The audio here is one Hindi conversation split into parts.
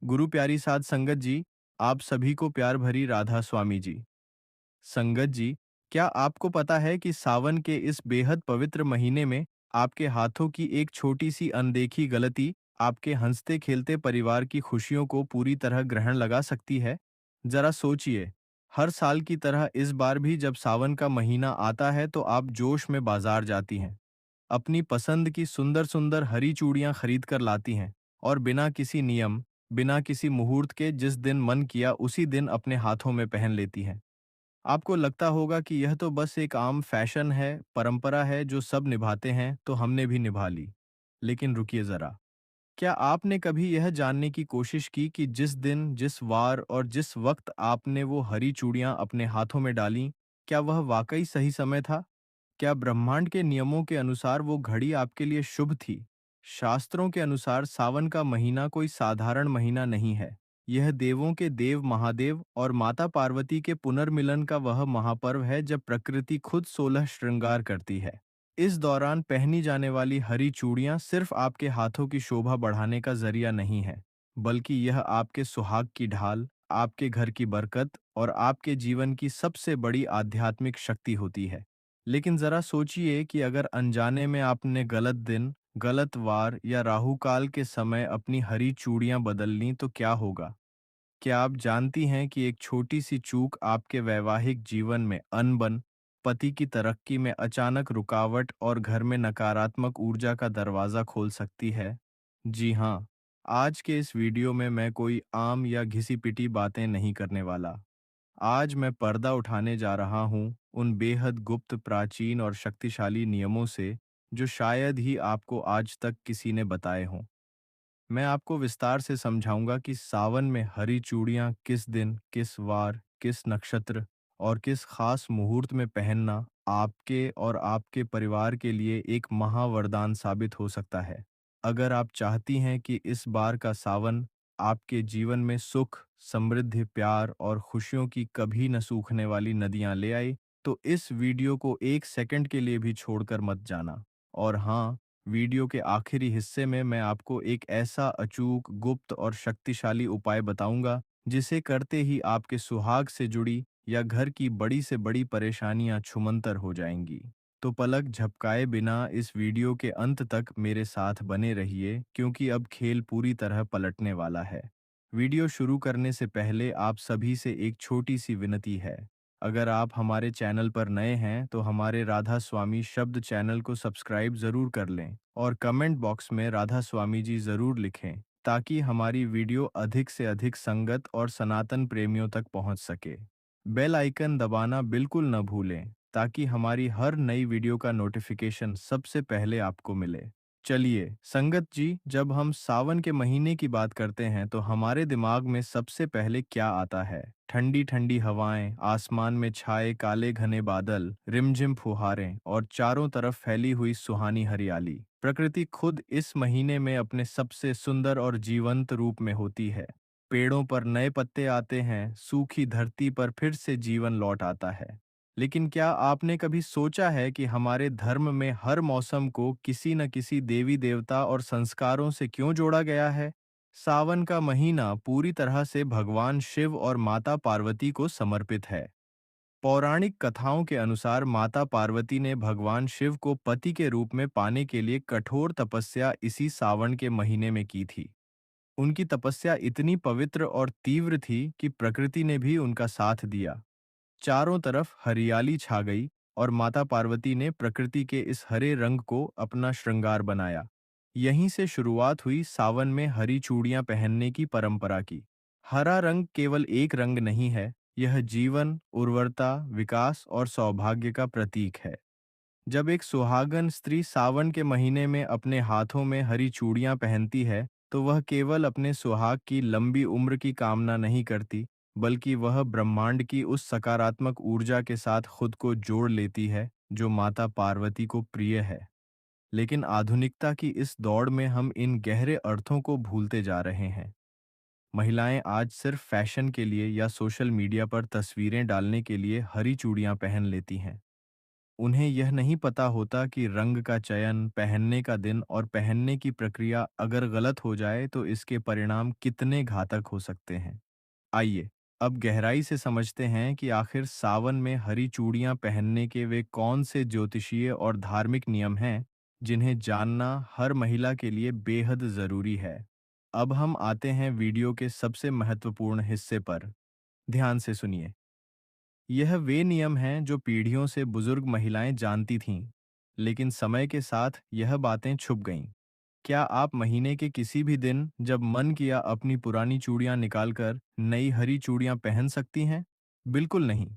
गुरु प्यारी साध संगत जी, आप सभी को प्यार भरी राधा स्वामी जी। संगत जी, क्या आपको पता है कि सावन के इस बेहद पवित्र महीने में आपके हाथों की एक छोटी सी अनदेखी गलती आपके हंसते खेलते परिवार की खुशियों को पूरी तरह ग्रहण लगा सकती है? जरा सोचिए, हर साल की तरह इस बार भी जब सावन का महीना आता है तो आप जोश में बाजार जाती हैं, अपनी पसंद की सुंदर सुंदर हरी चूड़ियां खरीद कर लाती हैं और बिना किसी नियम, बिना किसी मुहूर्त के जिस दिन मन किया उसी दिन अपने हाथों में पहन लेती हैं। आपको लगता होगा कि यह तो बस एक आम फैशन है, परंपरा है जो सब निभाते हैं तो हमने भी निभा ली। लेकिन रुकिए जरा, क्या आपने कभी यह जानने की कोशिश की कि जिस दिन, जिस वार और जिस वक्त आपने वो हरी चूड़ियां अपने हाथों में डालीं, क्या वह वाकई सही समय था? क्या ब्रह्मांड के नियमों के अनुसार वो घड़ी आपके लिए शुभ थी? शास्त्रों के अनुसार सावन का महीना कोई साधारण महीना नहीं है। यह देवों के देव महादेव और माता पार्वती के पुनर्मिलन का वह महापर्व है जब प्रकृति खुद 16 श्रृंगार करती है। इस दौरान पहनी जाने वाली हरी चूड़ियां सिर्फ आपके हाथों की शोभा बढ़ाने का जरिया नहीं है, बल्कि यह आपके सुहाग की ढाल, आपके घर की बरकत और आपके जीवन की सबसे बड़ी आध्यात्मिक शक्ति होती है। लेकिन जरा सोचिए कि अगर अनजाने में आपने गलत दिन, गलत वार या राहुकाल के समय अपनी हरी चूड़ियां बदल लीं तो क्या होगा? क्या आप जानती हैं कि एक छोटी सी चूक आपके वैवाहिक जीवन में अनबन, पति की तरक्की में अचानक रुकावट और घर में नकारात्मक ऊर्जा का दरवाजा खोल सकती है? जी हाँ, आज के इस वीडियो में मैं कोई आम या घिसी-पिटी बातें नहीं करने वाला। आज मैं पर्दा उठाने जा रहा हूँ उन बेहद गुप्त, प्राचीन और शक्तिशाली नियमों से जो शायद ही आपको आज तक किसी ने बताए हों। मैं आपको विस्तार से समझाऊंगा कि सावन में हरी चूड़ियां किस दिन, किस वार, किस नक्षत्र और किस खास मुहूर्त में पहनना आपके और आपके परिवार के लिए एक महावरदान साबित हो सकता है। अगर आप चाहती हैं कि इस बार का सावन आपके जीवन में सुख, समृद्धि, प्यार और खुशियों की कभी न सूखने वाली नदियां ले आए, तो इस वीडियो को एक सेकंड के लिए भी छोड़कर मत जाना। और हाँ, वीडियो के आखिरी हिस्से में मैं आपको एक ऐसा अचूक, गुप्त और शक्तिशाली उपाय बताऊंगा, जिसे करते ही आपके सुहाग से जुड़ी या घर की बड़ी से बड़ी परेशानियां छुमंतर हो जाएंगी। तो पलक झपकाए बिना इस वीडियो के अंत तक मेरे साथ बने रहिए, क्योंकि अब खेल पूरी तरह पलटने वाला है। वीडियो शुरू करने से पहले आप सभी से एक छोटी सी विनती है। अगर आप हमारे चैनल पर नए हैं तो हमारे राधा स्वामी शब्द चैनल को सब्सक्राइब जरूर कर लें और कमेंट बॉक्स में राधा स्वामी जी जरूर लिखें, ताकि हमारी वीडियो अधिक से अधिक संगत और सनातन प्रेमियों तक पहुंच सके। बेल आइकन दबाना बिल्कुल न भूलें, ताकि हमारी हर नई वीडियो का नोटिफिकेशन सबसे पहले आपको मिले। चलिए संगत जी, जब हम सावन के महीने की बात करते हैं तो हमारे दिमाग में सबसे पहले क्या आता है? ठंडी ठंडी हवाएं, आसमान में छाए काले घने बादल, रिमझिम फुहारें और चारों तरफ फैली हुई सुहानी हरियाली। प्रकृति खुद इस महीने में अपने सबसे सुंदर और जीवंत रूप में होती है। पेड़ों पर नए पत्ते आते हैं, सूखी धरती पर फिर से जीवन लौट आता है। लेकिन क्या आपने कभी सोचा है कि हमारे धर्म में हर मौसम को किसी न किसी देवी देवता और संस्कारों से क्यों जोड़ा गया है? सावन का महीना पूरी तरह से भगवान शिव और माता पार्वती को समर्पित है। पौराणिक कथाओं के अनुसार माता पार्वती ने भगवान शिव को पति के रूप में पाने के लिए कठोर तपस्या इसी सावन के महीने में की थी। उनकी तपस्या इतनी पवित्र और तीव्र थी कि प्रकृति ने भी उनका साथ दिया। चारों तरफ हरियाली छा गई और माता पार्वती ने प्रकृति के इस हरे रंग को अपना श्रृंगार बनाया। यहीं से शुरुआत हुई सावन में हरी चूड़ियां पहनने की परंपरा की। हरा रंग केवल एक रंग नहीं है, यह जीवन, उर्वरता, विकास और सौभाग्य का प्रतीक है। जब एक सुहागन स्त्री सावन के महीने में अपने हाथों में हरी चूड़ियां पहनती है, तो वह केवल अपने सुहाग की लंबी उम्र की कामना नहीं करती, बल्कि वह ब्रह्मांड की उस सकारात्मक ऊर्जा के साथ खुद को जोड़ लेती है जो माता पार्वती को प्रिय है। लेकिन आधुनिकता की इस दौड़ में हम इन गहरे अर्थों को भूलते जा रहे हैं। महिलाएं आज सिर्फ फैशन के लिए या सोशल मीडिया पर तस्वीरें डालने के लिए हरी चूड़ियां पहन लेती हैं। उन्हें यह नहीं पता होता कि रंग का चयन, पहनने का दिन और पहनने की प्रक्रिया अगर गलत हो जाए तो इसके परिणाम कितने घातक हो सकते हैं। आइए, अब गहराई से समझते हैं कि आखिर सावन में हरी चूड़ियां पहनने के वे कौन से ज्योतिषीय और धार्मिक नियम हैं, जिन्हें जानना हर महिला के लिए बेहद जरूरी है। अब हम आते हैं वीडियो के सबसे महत्वपूर्ण हिस्से पर। ध्यान से सुनिए। यह वे नियम हैं जो पीढ़ियों से बुजुर्ग महिलाएं जानती थीं, लेकिन समय के साथ यह बातें छुप गईं। क्या आप महीने के किसी भी दिन जब मन किया अपनी पुरानी चूड़ियां निकालकर नई हरी चूड़ियां पहन सकती हैं? बिल्कुल नहीं।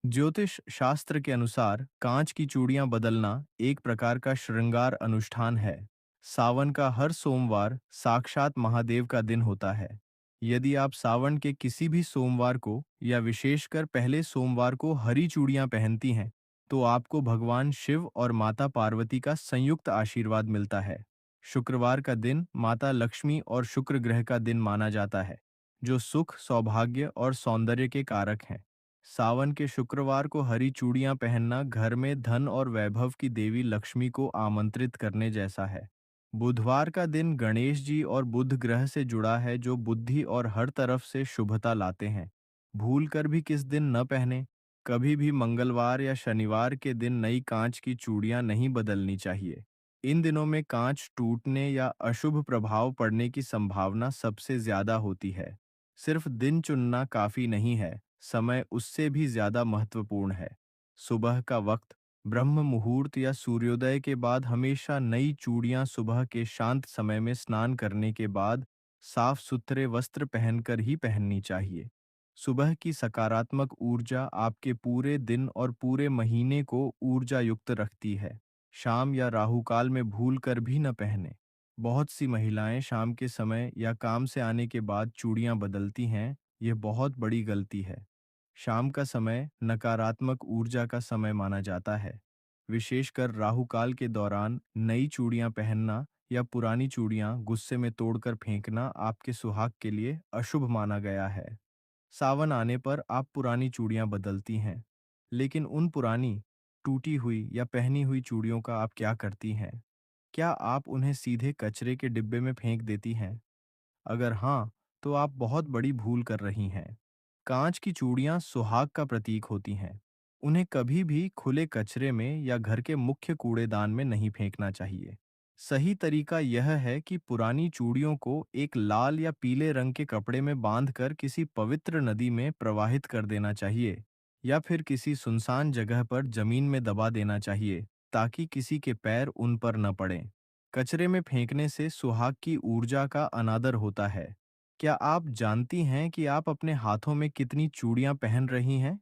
ज्योतिष शास्त्र के अनुसार कांच की चूड़ियां बदलना एक प्रकार का श्रृंगार अनुष्ठान है। सावन का हर सोमवार साक्षात महादेव का दिन होता है। यदि आप सावन के किसी भी सोमवार को या विशेषकर पहले सोमवार को हरी चूड़ियां पहनती हैं, तो आपको भगवान शिव और माता पार्वती का संयुक्त आशीर्वाद मिलता है। शुक्रवार का दिन माता लक्ष्मी और शुक्र ग्रह का दिन माना जाता है, जो सुख, सौभाग्य और सौंदर्य के कारक हैं। सावन के शुक्रवार को हरी चूड़ियां पहनना घर में धन और वैभव की देवी लक्ष्मी को आमंत्रित करने जैसा है। बुधवार का दिन गणेश जी और बुध ग्रह से जुड़ा है, जो बुद्धि और हर तरफ से शुभता लाते हैं। भूल कर भी किस दिन न पहने। कभी भी मंगलवार या शनिवार के दिन नई कांच की चूड़ियां नहीं बदलनी चाहिए। इन दिनों में कांच टूटने या अशुभ प्रभाव पड़ने की संभावना सबसे ज्यादा होती है। सिर्फ दिन चुनना काफी नहीं है, समय उससे भी ज्यादा महत्वपूर्ण है। सुबह का वक्त, ब्रह्म मुहूर्त या सूर्योदय के बाद हमेशा नई चूड़ियां सुबह के शांत समय में स्नान करने के बाद साफ सुथरे वस्त्र पहनकर ही पहननी चाहिए। सुबह की सकारात्मक ऊर्जा आपके पूरे दिन और पूरे महीने को ऊर्जा युक्त रखती है। शाम या राहुकाल में भूल कर भी न पहने। बहुत सी महिलाएं शाम के समय या काम से आने के बाद चूड़ियां बदलती हैं। यह बहुत बड़ी गलती है। शाम का समय नकारात्मक ऊर्जा का समय माना जाता है। विशेषकर राहुकाल के दौरान नई चूड़ियां पहनना या पुरानी चूड़ियां गुस्से में तोड़कर फेंकना आपके सुहाग के लिए अशुभ माना गया है। सावन आने पर आप पुरानी चूड़ियां बदलती हैं, लेकिन उन पुरानी, टूटी हुई या पहनी हुई चूड़ियों का आप क्या करती हैं? क्या आप उन्हें सीधे कचरे के डिब्बे में फेंक देती हैं? अगर हाँ, तो आप बहुत बड़ी भूल कर रही हैं। कांच की चूड़ियां सुहाग का प्रतीक होती हैं। उन्हें कभी भी खुले कचरे में या घर के मुख्य कूड़ेदान में नहीं फेंकना चाहिए। सही तरीका यह है कि पुरानी चूड़ियों को एक लाल या पीले रंग के कपड़े में बांधकर किसी पवित्र नदी में प्रवाहित कर देना चाहिए, या फिर किसी सुनसान जगह पर जमीन में दबा देना चाहिए, ताकि किसी के पैर उन पर न पड़ें। कचरे में फेंकने से सुहाग की ऊर्जा का अनादर होता है। क्या आप जानती हैं कि आप अपने हाथों में कितनी चूड़ियां पहन रही हैं?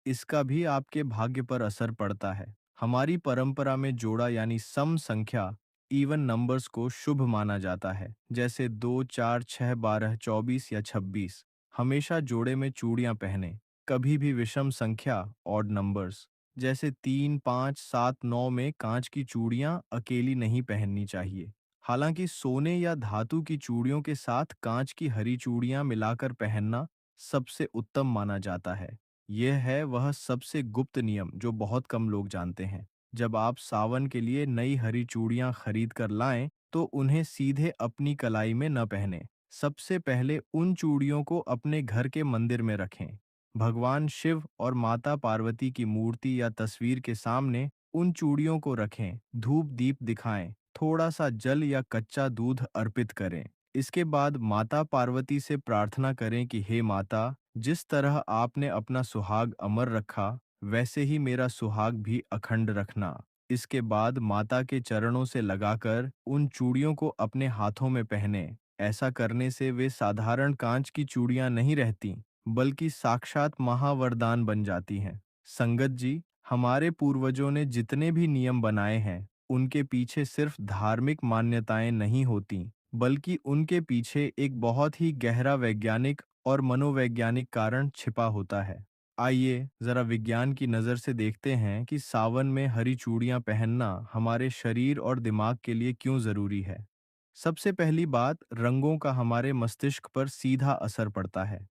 इसका भी आपके भाग्य पर असर पड़ता है। हमारी परंपरा में जोड़ा यानी सम संख्या, इवन नंबर्स को शुभ माना जाता है, जैसे 2, 4, 6, 12, 24 या 26। हमेशा जोड़े में चूड़ियां पहने। कभी भी विषम संख्या, ऑड नंबर्स, जैसे 3, 5, 7, 9 में कांच की चूड़ियां अकेली नहीं पहननी चाहिए। हालांकि सोने या धातु की चूड़ियों के साथ कांच की हरी चूड़ियां मिलाकर पहनना सबसे उत्तम माना जाता है। यह है वह सबसे गुप्त नियम जो बहुत कम लोग जानते हैं। जब आप सावन के लिए नई हरी चूड़ियां खरीद कर लाएं, तो उन्हें सीधे अपनी कलाई में न पहनें। सबसे पहले उन चूड़ियों को अपने घर के मंदिर में रखें। भगवान शिव और माता पार्वती की मूर्ति या तस्वीर के सामने उन चूड़ियों को रखें, धूप दीप दिखाएं, थोड़ा सा जल या कच्चा दूध अर्पित करें। इसके बाद माता पार्वती से प्रार्थना करें कि हे माता, जिस तरह आपने अपना सुहाग अमर रखा, वैसे ही मेरा सुहाग भी अखंड रखना। इसके बाद माता के चरणों से लगाकर उन चूड़ियों को अपने हाथों में पहने। ऐसा करने से वे साधारण कांच की चूड़ियां नहीं रहती, बल्कि साक्षात महावरदान बन जाती हैं। संगत जी, हमारे पूर्वजों ने जितने भी नियम बनाए हैं, उनके पीछे सिर्फ धार्मिक मान्यताएं नहीं होती, बल्कि उनके पीछे एक बहुत ही गहरा वैज्ञानिक और मनोवैज्ञानिक कारण छिपा होता है। आइए जरा विज्ञान की नज़र से देखते हैं कि सावन में हरी चूड़ियां पहनना हमारे शरीर और दिमाग के लिए क्यों जरूरी है। सबसे पहली बात, रंगों का हमारे मस्तिष्क पर सीधा असर पड़ता है।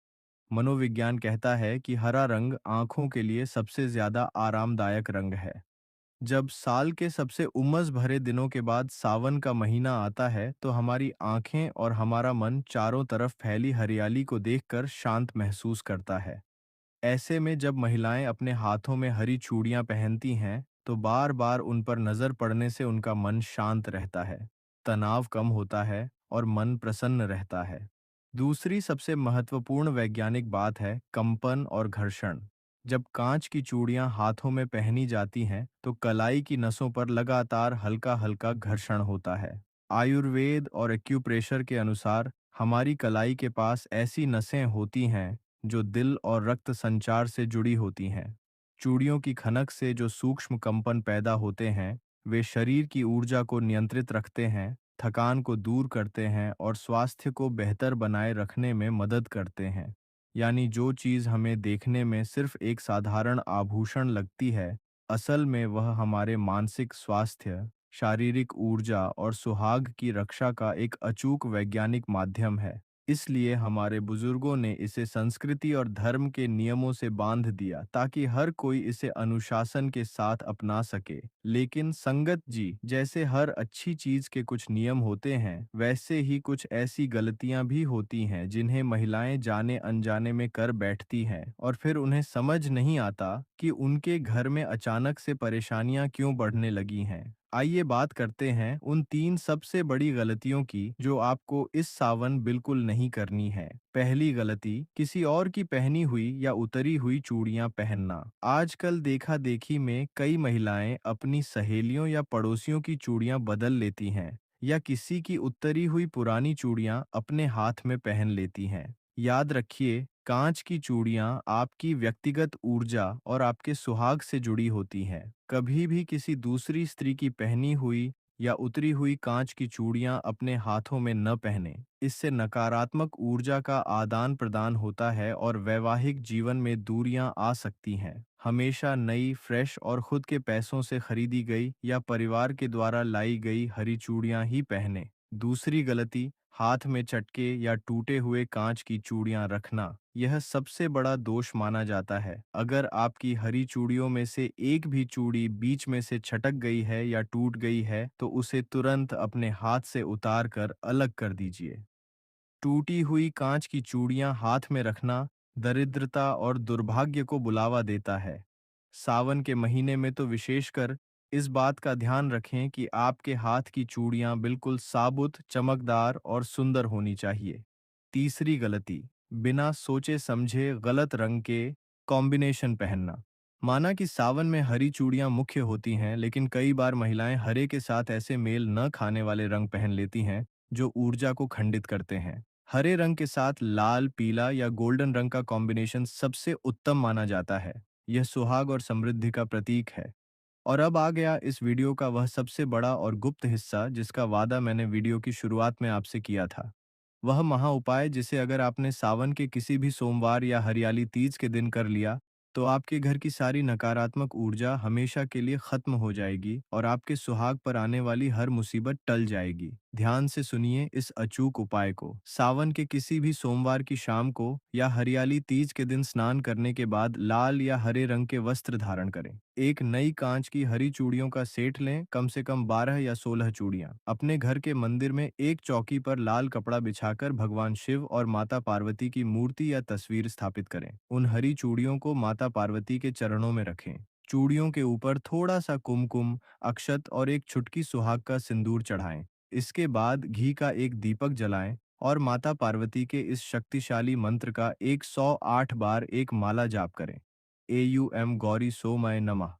मनोविज्ञान कहता है कि हरा रंग आंखों के लिए सबसे ज्यादा आरामदायक रंग है। जब साल के सबसे उमस भरे दिनों के बाद सावन का महीना आता है तो हमारी आंखें और हमारा मन चारों तरफ फैली हरियाली को देखकर शांत महसूस करता है। ऐसे में जब महिलाएं अपने हाथों में हरी चूड़ियां पहनती हैं तो बार बार उन पर नजर पड़ने से उनका मन शांत रहता है, तनाव कम होता है और मन प्रसन्न रहता है। दूसरी सबसे महत्वपूर्ण वैज्ञानिक बात है कंपन और घर्षण। जब कांच की चूड़ियां हाथों में पहनी जाती हैं तो कलाई की नसों पर लगातार हल्का हल्का घर्षण होता है। आयुर्वेद और एक्यूप्रेशर के अनुसार हमारी कलाई के पास ऐसी नसें होती हैं जो दिल और रक्त संचार से जुड़ी होती हैं। चूड़ियों की खनक से जो सूक्ष्म कंपन पैदा होते हैं, वे शरीर की ऊर्जा को नियंत्रित रखते हैं, थकान को दूर करते हैं और स्वास्थ्य को बेहतर बनाए रखने में मदद करते हैं। यानी जो चीज़ हमें देखने में सिर्फ एक साधारण आभूषण लगती है, असल में वह हमारे मानसिक स्वास्थ्य, शारीरिक ऊर्जा और सुहाग की रक्षा का एक अचूक वैज्ञानिक माध्यम है। इसलिए हमारे बुजुर्गों ने इसे संस्कृति और धर्म के नियमों से बांध दिया ताकि हर कोई इसे अनुशासन के साथ अपना सके। लेकिन संगत जी, जैसे हर अच्छी चीज के कुछ नियम होते हैं, वैसे ही कुछ ऐसी गलतियां भी होती हैं जिन्हें महिलाएं जाने अनजाने में कर बैठती हैं और फिर उन्हें समझ नहीं आता कि उनके घर में अचानक से परेशानियां क्यों बढ़ने लगी हैं। आइए बात करते हैं उन 3 सबसे बड़ी गलतियों की जो आपको इस सावन बिल्कुल नहीं करनी है। पहली गलती, किसी और की पहनी हुई या उतरी हुई चूड़ियां पहनना। आजकल देखा-देखी में कई महिलाएं अपनी सहेलियों या पड़ोसियों की चूड़ियां बदल लेती हैं या किसी की उतरी हुई पुरानी चूड़ियां अपने हाथ में पहन लेती हैं। याद रखिए, कांच की चूड़ियां आपकी व्यक्तिगत ऊर्जा और आपके सुहाग से जुड़ी होती हैं। कभी भी किसी दूसरी स्त्री की पहनी हुई या उतरी हुई कांच की चूड़ियां अपने हाथों में न पहनें। इससे नकारात्मक ऊर्जा का आदान प्रदान होता है और वैवाहिक जीवन में दूरियां आ सकती हैं। हमेशा नई, फ्रेश और खुद के पैसों से खरीदी गई या परिवार के द्वारा लाई गई हरी चूड़ियां ही पहनें। दूसरी गलती, हाथ में चटके या टूटे हुए कांच की चूड़ियां रखना। यह सबसे बड़ा दोष माना जाता है। अगर आपकी हरी चूड़ियों में से एक भी चूड़ी बीच में से छटक गई है या टूट गई है, तो उसे तुरंत अपने हाथ से उतार कर अलग कर दीजिए। टूटी हुई कांच की चूड़ियां हाथ में रखना दरिद्रता और दुर्भाग्य को बुलावा देता है। सावन के महीने में तो विशेषकर इस बात का ध्यान रखें कि आपके हाथ की चूड़ियां बिल्कुल साबुत, चमकदार और सुंदर होनी चाहिए। तीसरी गलती, बिना सोचे समझे गलत रंग के कॉम्बिनेशन पहनना। माना कि सावन में हरी चूड़ियां मुख्य होती हैं, लेकिन कई बार महिलाएं हरे के साथ ऐसे मेल न खाने वाले रंग पहन लेती हैं जो ऊर्जा को खंडित करते हैं। हरे रंग के साथ लाल, पीला या गोल्डन रंग का कॉम्बिनेशन सबसे उत्तम माना जाता है। यह सुहाग और समृद्धि का प्रतीक है। और अब आ गया इस वीडियो का वह सबसे बड़ा और गुप्त हिस्सा जिसका वादा मैंने वीडियो की शुरुआत में आपसे किया था। वह महा उपाय जिसे अगर आपने सावन के किसी भी सोमवार या हरियाली तीज के दिन कर लिया, तो आपके घर की सारी नकारात्मक ऊर्जा हमेशा के लिए खत्म हो जाएगी और आपके सुहाग पर आने वाली हर मुसीबत टल जाएगी। ध्यान से सुनिए इस अचूक उपाय को। सावन के किसी भी सोमवार की शाम को या हरियाली तीज के दिन स्नान करने के बाद लाल या हरे रंग के वस्त्र धारण करें। एक नई कांच की हरी चूड़ियों का सेट लें, कम से कम 12 या 16 चूड़ियां। अपने घर के मंदिर में एक चौकी पर लाल कपड़ा बिछाकर भगवान शिव और माता पार्वती की मूर्ति या तस्वीर स्थापित करें। उन हरी चूड़ियों को माता पार्वती के चरणों में रखें। चूड़ियों के ऊपर थोड़ा सा कुमकुम, अक्षत और एक चुटकी सुहाग का सिंदूर चढ़ाएं। इसके बाद घी का एक दीपक जलाएं और माता पार्वती के इस शक्तिशाली मंत्र का 108 बार एक माला जाप करें। एयू गौरी सोमय नमः।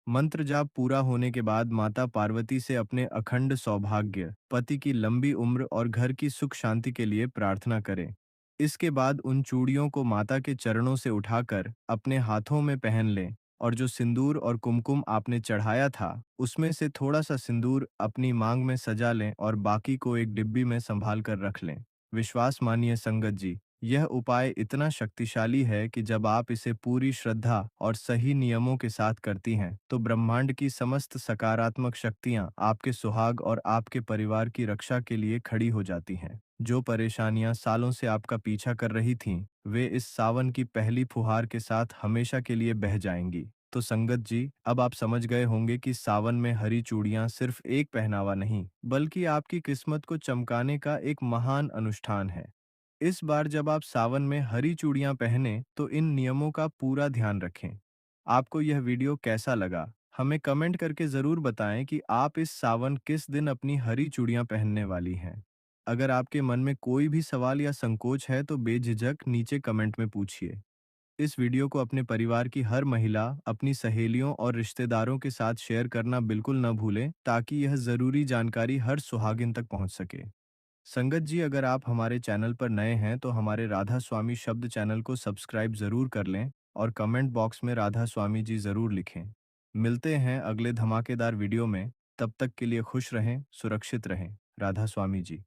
मंत्र जाप पूरा होने के बाद माता पार्वती से अपने अखंड सौभाग्य, पति की लंबी उम्र और घर की सुख शांति के लिए प्रार्थना करें। इसके बाद उन चूड़ियों को माता के चरणों से उठाकर अपने हाथों में पहन लें और जो सिंदूर और कुमकुम आपने चढ़ाया था, उसमें से थोड़ा सा सिंदूर अपनी मांग में सजा लें और बाकी को एक डिब्बी में संभाल कर रख लें। विश्वास मानिए संगत जी, यह उपाय इतना शक्तिशाली है कि जब आप इसे पूरी श्रद्धा और सही नियमों के साथ करती हैं, तो ब्रह्मांड की समस्त सकारात्मक शक्तियां आपके सुहाग और आपके परिवार की रक्षा के लिए खड़ी हो जाती हैं। जो परेशानियां सालों से आपका पीछा कर रही थीं, वे इस सावन की पहली फुहार के साथ हमेशा के लिए बह जाएंगी। तो संगत जी, अब आप समझ गए होंगे कि सावन में हरी चूड़ियां सिर्फ एक पहनावा नहीं, बल्कि आपकी किस्मत को चमकाने का एक महान अनुष्ठान है। इस बार जब आप सावन में हरी चूड़ियां पहनें, तो इन नियमों का पूरा ध्यान रखें। आपको यह वीडियो कैसा लगा? हमें कमेंट करके ज़रूर बताएं कि आप इस सावन किस दिन अपनी हरी चूड़ियां पहनने वाली हैं। अगर आपके मन में कोई भी सवाल या संकोच है, तो बेझिझक नीचे कमेंट में पूछिए। इस वीडियो को अपने परिवार की हर महिला, अपनी सहेलियों और रिश्तेदारों के साथ शेयर करना बिल्कुल न भूलें, ताकि यह ज़रूरी जानकारी हर सुहागिन तक पहुंच सके। संगत जी, अगर आप हमारे चैनल पर नए हैं तो हमारे राधा स्वामी शब्द चैनल को सब्सक्राइब ज़रूर कर लें और कमेंट बॉक्स में राधा स्वामी जी ज़रूर लिखें। मिलते हैं अगले धमाकेदार वीडियो में। तब तक के लिए खुश रहें, सुरक्षित रहें। राधा स्वामी जी।